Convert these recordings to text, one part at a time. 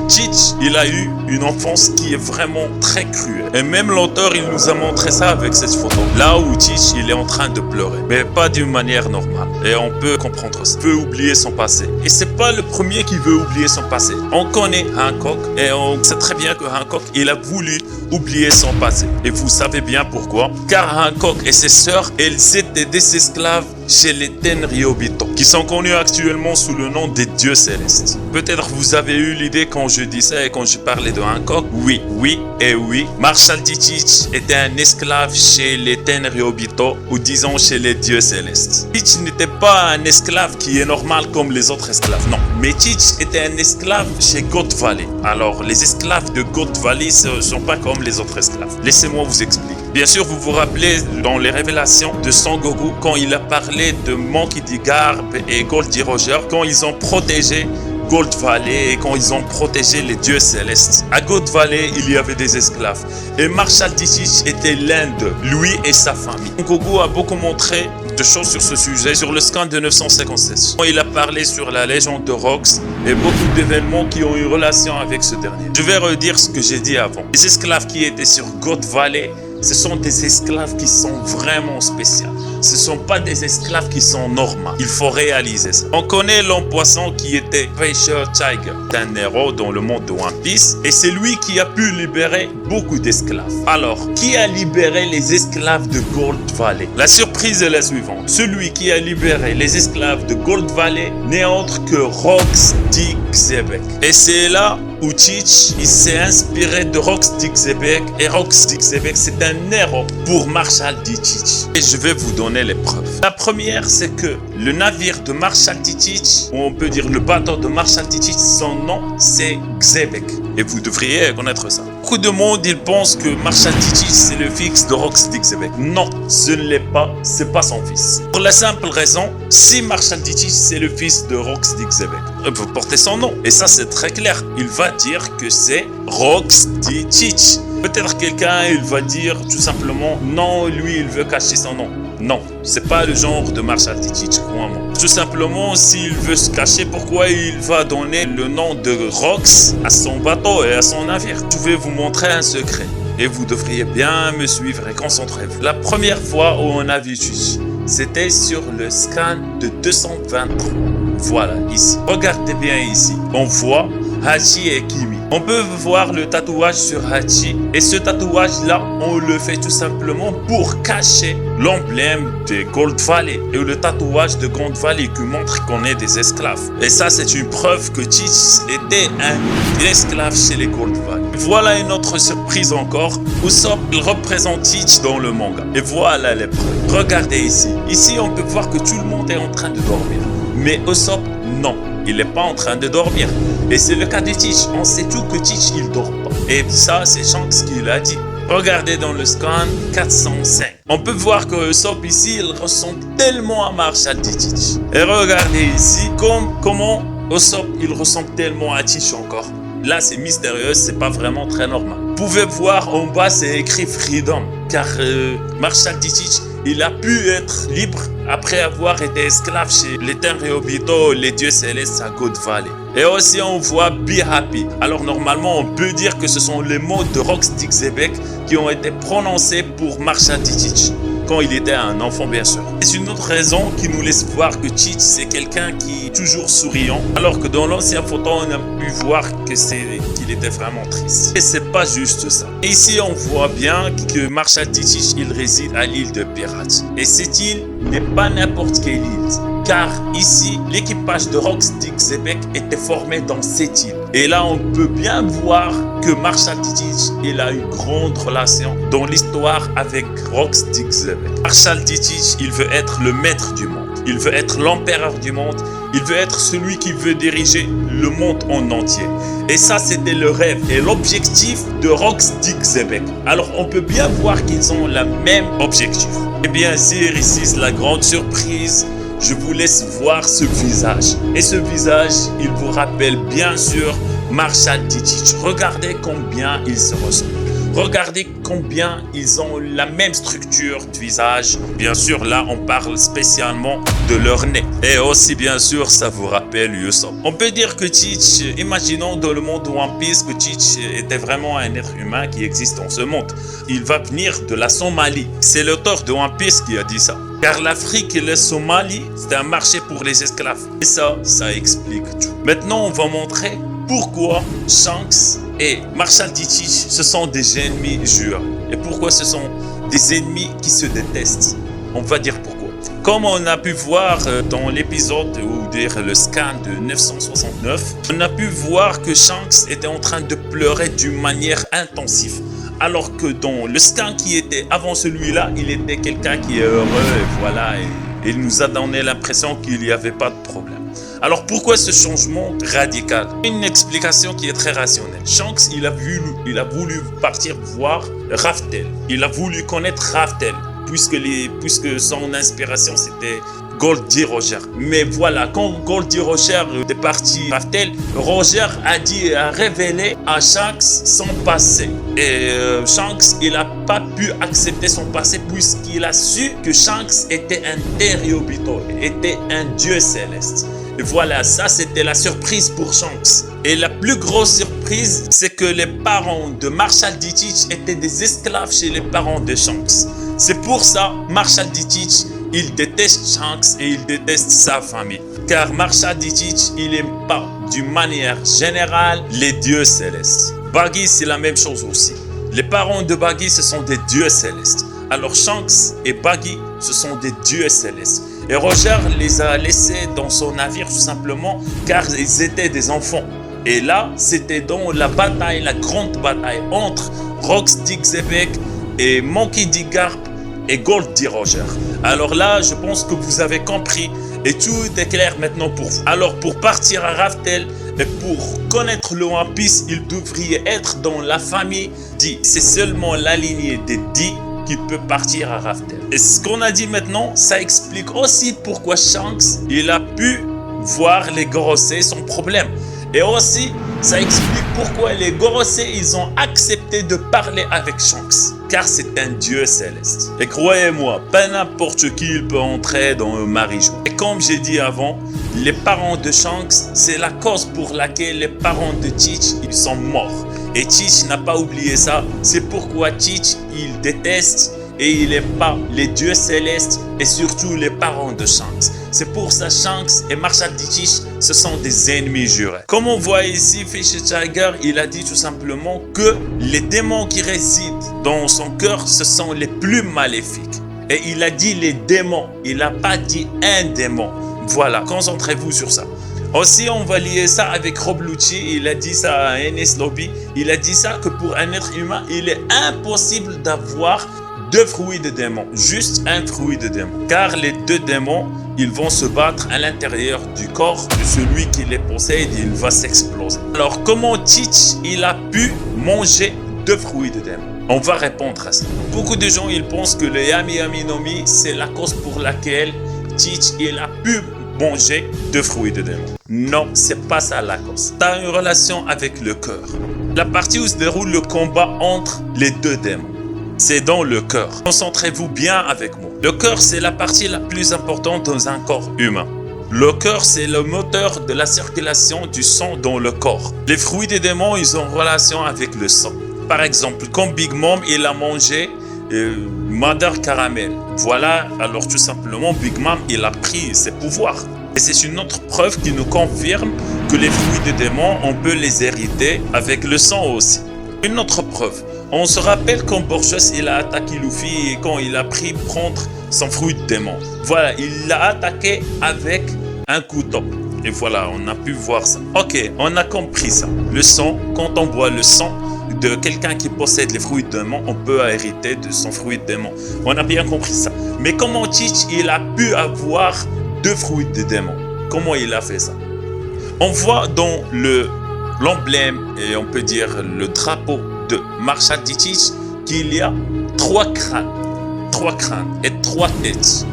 Teach, il a eu une enfance qui est vraiment très cruelle. Et même l'auteur, il nous a montré ça avec cette photo. Là où Teach, il est en train de pleurer. Mais pas d'une manière normale. Et on peut comprendre ça. Il veut oublier son passé. Et c'est pas le premier qui veut oublier son passé. On connaît Hancock et on sait très bien que Hancock, il a voulu oublier son passé. Et vous savez bien pourquoi. Car Hancock et ses sœurs, elles étaient des esclaves chez les Tenryobito, qui sont connus actuellement sous le nom des dieux célestes. Peut-être vous avez eu l'idée quand je dis ça et quand je parlais de Hancock. Oui, Marshall D. Teach était un esclave chez les Tenryobito, ou disons chez les dieux célestes. Teach n'était pas un esclave qui est normal comme les autres esclaves, non. Mais Teach était un esclave chez Goat Valley. Alors, les esclaves de Goat Valley ne sont pas comme les autres esclaves. Laissez-moi vous expliquer. Bien sûr, vous vous rappelez dans les révélations de Son Goku, quand il a parlé de Monkey D. Garp et Goldie Roger, quand ils ont protégé Goat Valley et quand ils ont protégé les dieux célestes. À Goat Valley, il y avait des esclaves. Et Marshall D. Teach était l'un d'eux, lui et sa famille. Goku a beaucoup montré de choses sur ce sujet, sur le scan de 957. Il a parlé sur la légende de Rox et beaucoup d'événements qui ont eu relation avec ce dernier. Je vais redire ce que j'ai dit avant. Les esclaves qui étaient sur Goat Valley, ce sont des esclaves qui sont vraiment spéciaux. Ce ne sont pas des esclaves qui sont normaux. Il faut réaliser ça. On connaît l'homme poisson qui était Pressure Tiger, un héros dans le monde de One Piece. Et c'est lui qui a pu libérer beaucoup d'esclaves. Alors, qui a libéré les esclaves de Gold Valley? La surprise est la suivante. Celui qui a libéré les esclaves de Gold Valley n'est autre que Rox D. Xebec. Et c'est là où Teach s'est inspiré de Rox D. Xebec. Et Rox D. Xebec, c'est un héros pour Marshall D. Teach. Et je vais vous donner les preuves. La première, c'est que le navire de Marshall D. Teach, ou on peut dire le bateau de Marshall D. Teach, son nom, c'est Xebec. Et vous devriez connaître ça. Beaucoup de monde, ils pensent que Marshall D. Teach, c'est le fils de Rox D. Xebec. Non, ce ne l'est pas. C'est pas son fils. Pour la simple raison, si Marshall D. Teach, c'est le fils de Rox D. Xebec, il peut porter son nom. Et ça, c'est très clair. Il va dire que c'est Rox D. Teach. Peut-être quelqu'un, il va dire tout simplement, non, lui, il veut cacher son nom. Non, c'est pas le genre de Marshall D. Teach, crois-moi. Tout simplement, s'il veut se cacher, pourquoi il va donner le nom de Rox à son bateau et à son navire? Je vais vous montrer un secret. Et vous devriez bien me suivre et concentrez-vous. La première fois où on a vu Teach, c'était sur le scan de 223. Voilà, ici. Regardez bien ici. On voit Hachi et Kimi. On peut voir le tatouage sur Hachi. Et ce tatouage-là, on le fait tout simplement pour cacher l'emblème de Gold Valley. Et le tatouage de Gold Valley qui montre qu'on est des esclaves. Et ça, c'est une preuve que Teach était un esclave chez les Gold Valley. Voilà une autre surprise encore. Usopp, il représente Teach dans le manga. Et voilà les preuves. Regardez ici. Ici, on peut voir que tout le monde est en train de dormir. Mais Usopp, non. Il n'est pas en train de dormir. Et c'est le cas de Teach. On sait tout que Teach, il dort pas. Et ça, c'est Shanks qui l'a dit. Regardez dans le scan 405. On peut voir que Usopp ici, il ressemble tellement à Marshall D. Teach. Et regardez ici comment Usopp, il ressemble tellement à Teach encore. Là, c'est mystérieux, c'est pas vraiment très normal. Vous pouvez voir en bas, c'est écrit Freedom. Car Marshall D. Teach, il a pu être libre après avoir été esclave chez les Tenryobito, les dieux célestes à Goat Valley. Et aussi on voit Be Happy. Alors normalement on peut dire que ce sont les mots de Rox D. Xebec qui ont été prononcés pour Marshall D. Teach quand il était un enfant bien sûr. C'est une autre raison qui nous laisse voir que Teach c'est quelqu'un qui est toujours souriant, alors que dans l'ancienne photo on a pu voir que qu'il était vraiment triste. Et c'est pas juste ça. Et ici on voit bien que Marshall D. Teach il réside à l'île de Pirates. Et cette île n'est pas n'importe quelle île. Car ici, l'équipage de Rox D. Xebec était formé dans cette île. Et là, on peut bien voir que Marshall D. Teach, il a une grande relation dans l'histoire avec Rox D. Xebec. Marshall D. Teach, il veut être le maître du monde. Il veut être l'empereur du monde. Il veut être celui qui veut diriger le monde en entier. Et ça, c'était le rêve et l'objectif de Rox D. Xebec. Alors, on peut bien voir qu'ils ont le même objectif. Et bien sûr, ici, c'est la grande surprise. Je vous laisse voir ce visage. Et ce visage, il vous rappelle bien sûr Marshall D. Teach. Regardez combien il se ressemble. Regardez combien ils ont la même structure de visage. Bien sûr, là, on parle spécialement de leur nez. Et aussi, bien sûr, ça vous rappelle Usopp. On peut dire que Teach, imaginons dans le monde One Piece que Teach était vraiment un être humain qui existe dans ce monde. Il va venir de la Somalie. C'est l'auteur de One Piece qui a dit ça. Car l'Afrique et la Somalie, c'est un marché pour les esclaves. Et ça explique tout. Maintenant, on va montrer pourquoi Shanks et Marshall D. Teach, ce sont des ennemis jurés. Et pourquoi ce sont des ennemis qui se détestent. On va dire pourquoi. Comme on a pu voir dans l'épisode, ou dire le scan de 969, on a pu voir que Shanks était en train de pleurer d'une manière intensive. Alors que dans le scan qui était avant celui-là, il était quelqu'un qui est heureux, et voilà, et il nous a donné l'impression qu'il n'y avait pas de problème. Alors pourquoi ce changement radical? Une explication qui est très rationnelle. Shanks, il a voulu partir voir Raftel. Il a voulu connaître Raftel, puisque son inspiration c'était Goldie Roger. Mais voilà, quand Goldie Roger est parti Raftel, Roger a révélé à Shanks son passé. Et Shanks, il n'a pas pu accepter son passé puisqu'il a su que Shanks était un Terriobito, était un dieu céleste. Et voilà, ça c'était la surprise pour Shanks. Et la plus grosse surprise, c'est que les parents de Marshall D. Teach étaient des esclaves chez les parents de Shanks. C'est pour ça, Marshall D. Teach, il déteste Shanks et il déteste sa famille. Car Marshall D. Teach, il n'aime pas, d'une manière générale, les dieux célestes. Buggy, c'est la même chose aussi. Les parents de Buggy, ce sont des dieux célestes. Alors Shanks et Buggy, ce sont des dieux célestes. Et Roger les a laissés dans son navire tout simplement car ils étaient des enfants. Et là, c'était dans la bataille, la grande bataille entre Rox Zebek et Monkey D. Garp et Goldie Roger. Alors là, je pense que vous avez compris et tout est clair maintenant pour vous. Alors pour partir à Raftel et pour connaître le One Piece, il devrait être dans la famille D. C'est seulement la lignée des D qui peut partir à Raftel. Et ce qu'on a dit maintenant, ça explique aussi pourquoi Shanks, il a pu voir les Gorosei sans problème. Et aussi, ça explique pourquoi les Gorosei, ils ont accepté de parler avec Shanks. Car c'est un dieu céleste. Et croyez-moi, pas n'importe qui il peut entrer dans le Marijo. Et comme j'ai dit avant, les parents de Shanks, c'est la cause pour laquelle les parents de Teach, ils sont morts. Et Teach n'a pas oublié ça. C'est pourquoi Teach, il déteste et il n'aime pas les dieux célestes et surtout les parents de Shanks. C'est pour ça Shanks et Marshall D. Teach, ce sont des ennemis jurés. Comme on voit ici, Fish Tiger, il a dit tout simplement que les démons qui résident dans son cœur, ce sont les plus maléfiques. Et il a dit les démons, il n'a pas dit un démon. Voilà, concentrez-vous sur ça. Aussi, on va lier ça avec Rob Lucci, il a dit ça à Enies Lobby. Il a dit ça que pour un être humain, il est impossible d'avoir deux fruits de démons, juste un fruit de démon. Car les deux démons, ils vont se battre à l'intérieur du corps de celui qui les possède et il va s'exploser. Alors, comment Teach, il a pu manger deux fruits de démon? On va répondre à ça. Beaucoup de gens, ils pensent que le Yami Yami no Mi, c'est la cause pour laquelle Teach, il a pu manger deux fruits de démon. Non, c'est pas ça la cause. Tu as une relation avec le cœur. La partie où se déroule le combat entre les deux démons, c'est dans le cœur. Concentrez-vous bien avec moi. Le cœur, c'est la partie la plus importante dans un corps humain. Le cœur, c'est le moteur de la circulation du sang dans le corps. Les fruits des démons, ils ont relation avec le sang. Par exemple, quand Big Mom, il a mangé Mother Caramel. Voilà, alors tout simplement, Big Mom, il a pris ses pouvoirs. Et c'est une autre preuve qui nous confirme que les fruits des démons, on peut les hériter avec le sang aussi. Une autre preuve. On se rappelle quand Borges il a attaqué Luffy et quand il a pris prendre son fruit de démon. Voilà, il l'a attaqué avec un couteau. Et voilà, on a pu voir ça. Ok, on a compris ça. Le sang, quand on boit le sang de quelqu'un qui possède les fruits de démon, on peut hériter de son fruit de démon. On a bien compris ça. Mais comment Teach, il a pu avoir deux fruits de démon? Comment il a fait ça? On voit dans l'emblème et on peut dire le drapeau de Marshall D. Teach qu'il y a trois crânes et trois têtes.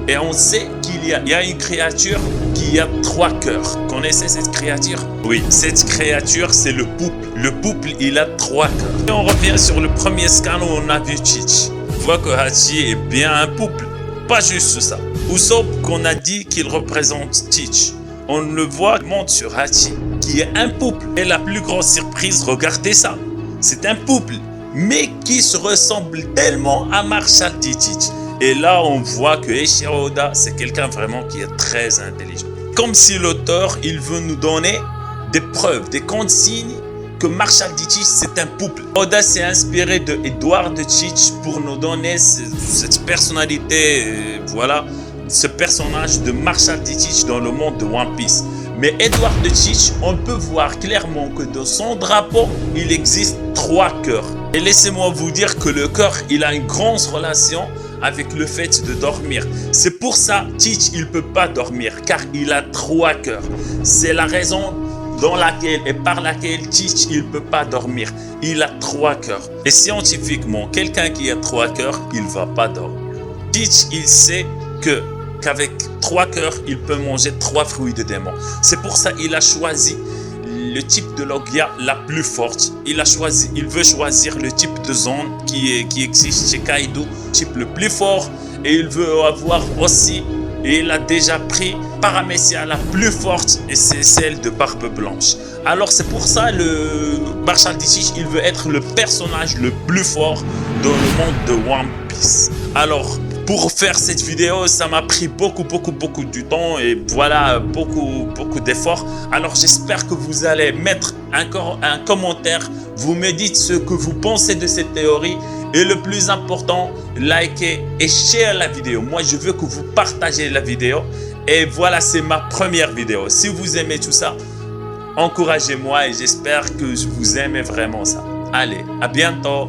Et on sait qu'il y a une créature qui a 3 cœurs. Connaissez cette créature? Oui, cette créature, c'est le pouple. Le pouple, il a 3 cœurs. Et on revient sur le premier scan où on a vu Teach. On voit que Hachi est bien un pouple. Pas juste ça. Usopp, qu'on a dit qu'il représente Teach. On le voit, monte sur Hachi, qui est un pouple. Et la plus grosse surprise, regardez ça. C'est un pouple, mais qui se ressemble tellement à Marshall D. Teach. Et là, on voit que Eiichiro Oda, c'est quelqu'un vraiment qui est très intelligent. Comme si l'auteur, il veut nous donner des preuves, des consignes que Marshall D. Teach, c'est un pouple. Oda s'est inspiré de Edward Teach pour nous donner cette personnalité, voilà, ce personnage de Marshall D. Teach dans le monde de One Piece. Mais Edward Teach, on peut voir clairement que dans son drapeau, il existe 3 cœurs. Et laissez-moi vous dire que le cœur, il a une grande relation avec le fait de dormir. C'est pour ça Teach, il ne peut pas dormir, car il a 3 cœurs. C'est la raison dans laquelle et par laquelle Teach, il ne peut pas dormir. Il a 3 cœurs. Et scientifiquement, quelqu'un qui a 3 cœurs, il ne va pas dormir. Teach, il sait qu'avec 3 cœurs, il peut manger 3 fruits de démon. C'est pour ça qu'il a choisi le type de Logia la plus forte. Il veut choisir le type de zone qui existe chez Kaido, type le plus fort. Et il veut avoir aussi, et il a déjà pris Paramecia la plus forte, et c'est celle de Barbe Blanche. Alors c'est pour ça le Marshall D. Teach, il veut être le personnage le plus fort dans le monde de One Piece. Alors, pour faire cette vidéo, ça m'a pris beaucoup de temps et voilà, beaucoup d'efforts. Alors j'espère que vous allez mettre encore un commentaire. Vous me dites ce que vous pensez de cette théorie. Et le plus important, likez et share la vidéo. Moi, je veux que vous partagez la vidéo. Et voilà, c'est ma première vidéo. Si vous aimez tout ça, encouragez-moi et j'espère que vous aimez vraiment ça. Allez, à bientôt.